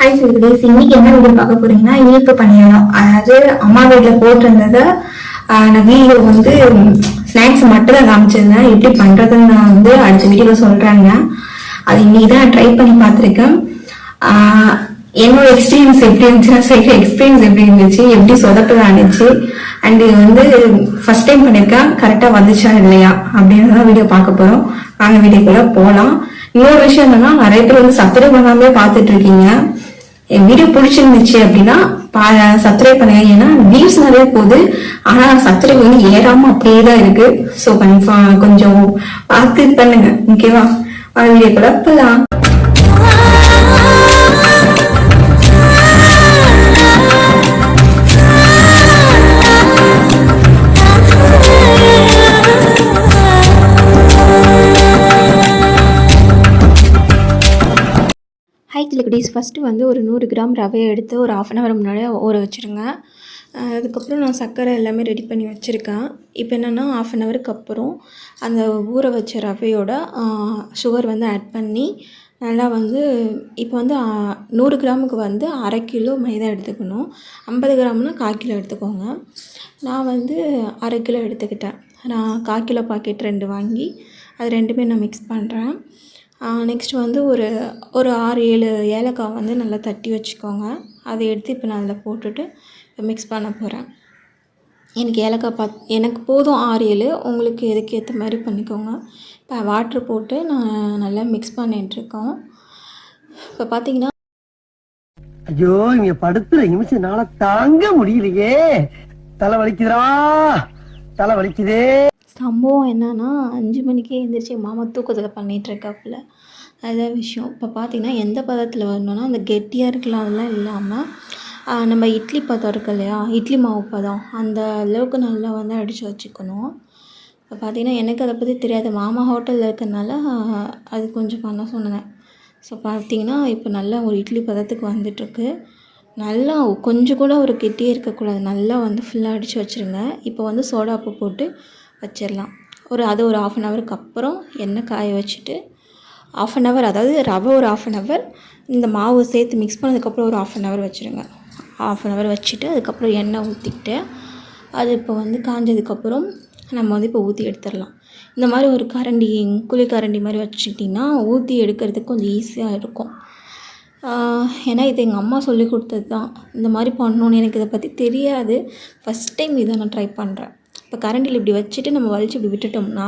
Hi சுகுடேஸ், இன்னைக்கு என்ன video பார்க்க போறீங்கன்னா இனிப்பு பணியாரம். அதாவது அம்மா வீட்டில் போட்டிருந்ததை நான் வீடியோ வந்து ஸ்நாக்ஸ் மட்டும் தான் காமிச்சிருந்தேன். எப்படி பண்றதுன்னு நான் வந்து அடுத்த வீடியோவில் சொல்றேங்க. அது இன்னைக்கு தான் ட்ரை பண்ணி பார்த்துருக்கேன். என்னோட எக்ஸ்பீரியன்ஸ் எப்படி இருந்துச்சு, நான் செய்கிற எக்ஸ்பீரியன்ஸ் எப்படி இருந்துச்சு, எப்படி சொதப்பதான் இருந்துச்சு, அண்ட் இது வந்து ஃபர்ஸ்ட் டைம் பண்ணியிருக்கேன், கரெக்டாக வந்துச்சா இல்லையா அப்படின்னு வீடியோ பார்க்க போகிறோம். நாங்கள் வீடியோக்குள்ள போகலாம். இன்னொரு விஷயம் என்னன்னா, நிறைய பேர் வந்து சப்ஸ்கிரைப் பண்ணாமலே பார்த்துட்டு இருக்கீங்க. என் வீடியோ பிடிச்சிருந்துச்சு அப்படின்னா சப்ஸ்கிரைப் பண்ணுங்க. ஏன்னா வியூஸ் நிறைய போகுது, ஆனா சப்ஸ்கிரைப் வந்து ஏறாம அப்படியே தான் இருக்கு. ஸோ கொஞ்சம் பார்த்து பண்ணுங்க, ஓகேவா? வீடியோ கூட போகலாம். குடீஸ், ஃபஸ்ட்டு வந்து ஒரு 100 கிராம் ரவையை எடுத்து ஒரு 1/2 hour முன்னாடி ஊற வச்சுருங்க. அதுக்கப்புறம் நான் சர்க்கரை எல்லாமே ரெடி பண்ணி வச்சுருக்கேன். இப்போ என்னென்னா 1/2 hourக்கு அப்புறம் அந்த ஊற வச்ச ரவையோட சுகர் வந்து ஆட் பண்ணி நல்லா வந்து இப்போ வந்து 100 கிராமுக்கு வந்து 1/2 கிலோ மைதா எடுத்துக்கணும். 50 கிராம்னா 1/4 கிலோ எடுத்துக்கோங்க. நான் வந்து 1/2 கிலோ எடுத்துக்கிட்டேன். நான் 1/4 கிலோ பாக்கெட் 2 வாங்கி அது ரெண்டுமே நான் மிக்ஸ் பண்ணுறேன். நெக்ஸ்ட் வந்து ஒரு 6-7 ஏலக்காய் வந்து நல்லா தட்டி வச்சுக்கோங்க. அதை எடுத்து இப்போ நான் அதில் போட்டுட்டு இப்போ மிக்ஸ் பண்ண போகிறேன். எனக்கு ஏலக்காய் எனக்கு போதும் 6-7, உங்களுக்கு எதுக்கு ஏற்ற மாதிரி பண்ணிக்கோங்க. இப்போ வாட்ரு போட்டு நான் நல்லா மிக்ஸ் பண்ணிகிட்ருக்கோம். இப்போ பார்த்தீங்கன்னா, ஐயோ இங்க படுத்துற நிமிஷம்னால தாங்க முடியலையே, தலை வலிக்குதா, தலை வலிக்குதே. சம்பவம் என்னன்னா, 5 மணிக்கே எழுந்திரிச்சி மாமா தூக்கத்தில் பண்ணிகிட்ருக்காப்புல. அதுதான் விஷயம். இப்போ பார்த்திங்கன்னா எந்த பதத்தில் வரணுன்னா, அந்த கெட்டியாக இருக்கலாம் அதெல்லாம் இல்லாமல் நம்ம இட்லி பதம் இருக்கு இல்லையா, இட்லி மாவு பதம், அந்த அளவுக்கு நல்லா வந்து அடித்து வச்சுக்கணும். இப்போ பார்த்திங்கன்னா எனக்கு அதை பற்றி தெரியாது, மாமா ஹோட்டலில் இருக்கிறதுனால அது கொஞ்சம் பண்ண சொன்னேன். ஸோ பார்த்திங்கன்னா இப்போ நல்லா ஒரு இட்லி பதத்துக்கு வந்துட்டுருக்கு. நல்லா கொஞ்சம் கூட ஒரு கெட்டியே இருக்கக்கூடாது, நல்லா வந்து ஃபுல்லாக அடித்து வச்சுருங்க. இப்போ வந்து சோடா உப்பு போட்டு வச்சிடலாம். ஒரு 1/2 hourக்கு அப்புறம் எண்ணெய் காய வச்சுட்டு 1/2 hour, அதாவது ரவை ஒரு 1/2 hour, இந்த மாவு சேர்த்து மிக்ஸ் பண்ணதுக்கப்புறம் ஒரு 1/2 hour வச்சுருங்க. 1/2 hour வச்சுட்டு அதுக்கப்புறம் எண்ணெய் ஊற்றிக்கிட்டு அது இப்போ வந்து காஞ்சதுக்கப்புறம் நம்ம வந்து இப்போ ஊற்றி எடுத்துடலாம். இந்த மாதிரி ஒரு கரண்டி, குழிக்கரண்டி மாதிரி வச்சுக்கிட்டிங்கன்னா ஊற்றி எடுக்கிறதுக்கு கொஞ்சம் ஈஸியாக இருக்கும். ஏன்னா இது எங்கள் அம்மா சொல்லி கொடுத்தது தான், இந்த மாதிரி பண்ணணுன்னு. எனக்கு இதை பற்றி தெரியாது, ஃபஸ்ட் டைம் இதை நான் ட்ரை பண்ணுறேன். இப்போ கரண்டியில் இப்படி வச்சுட்டு நம்ம வலிச்சு இப்படி விட்டுட்டோம்னா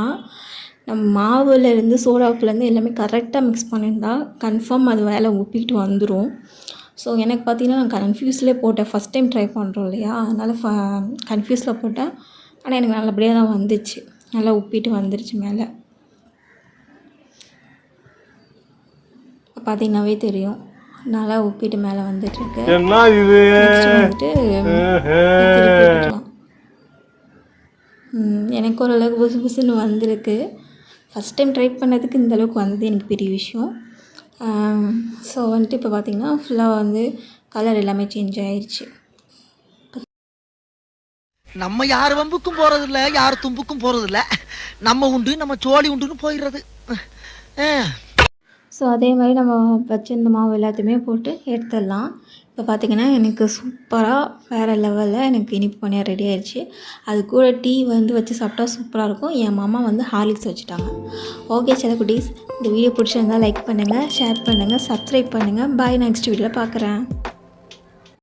நம்ம மாவுலேருந்து சோடாப்புலேருந்து எல்லாமே கரெக்டாக மிக்ஸ் பண்ணியிருந்தா கன்ஃபார்ம் அது வேலை உப்பிட்டு வந்துடும். ஸோ எனக்கு பார்த்திங்கன்னா நான் கன்ஃப்யூஸ்லேயே போட்டேன், ஃபஸ்ட் டைம் ட்ரை பண்ணுறோம் இல்லையா, அதனால் கன்ஃப்யூஸில் போட்டேன். ஆனால் எனக்கு நல்லபடியாக தான் வந்துச்சு, நல்லா உப்பிட்டு வந்துருச்சு மேலே. பார்த்தீங்கன்னாவே தெரியும் நல்லா உப்பிட்டு மேலே வந்துட்டுருக்கு. வந்துட்டு எனக்கு ஓரளவுக்கு புதுசு புதுசுன்னு வந்திருக்கு. ஃபஸ்ட் டைம் ட்ரை பண்ணதுக்கு இந்தளவுக்கு வந்தது எனக்கு பெரிய விஷயம். ஸோ வந்துட்டு இப்போ பார்த்திங்கன்னா ஃபுல்லாக வந்து கலர் எல்லாமே சேஞ்ச் ஆயிடுச்சு. நம்ம யார் வம்புக்கும் போகிறதில்ல, யார் தும்புக்கும் போகிறதில்ல, நம்ம உண்டு நம்ம சோழி உண்டுன்னு போயிடுறது. ஸோ அதே மாதிரி நம்ம வச்சிருந்த மாவு எல்லாத்தையுமே போட்டு எடுத்துடலாம். இப்போ பார்த்திங்கன்னா எனக்கு சூப்பராக வேறு லெவலில் எனக்கு இனிப்பு பணியாரம் ரெடி ஆயிடுச்சு. அது கூட டீ வந்து வச்சு சாப்பிட்டா சூப்பராக இருக்கும். என் மாமா வந்து ஹார்லிக்ஸ் வச்சுட்டாங்க. ஓகே செல்லக்குட்டீஸ், இந்த வீடியோ பிடிச்சிருந்தால் லைக் பண்ணுங்கள், ஷேர் பண்ணுங்கள், சப்ஸ்கிரைப் பண்ணுங்கள். பாய், நெக்ஸ்ட் வீடியோவில் பார்க்குறேன்.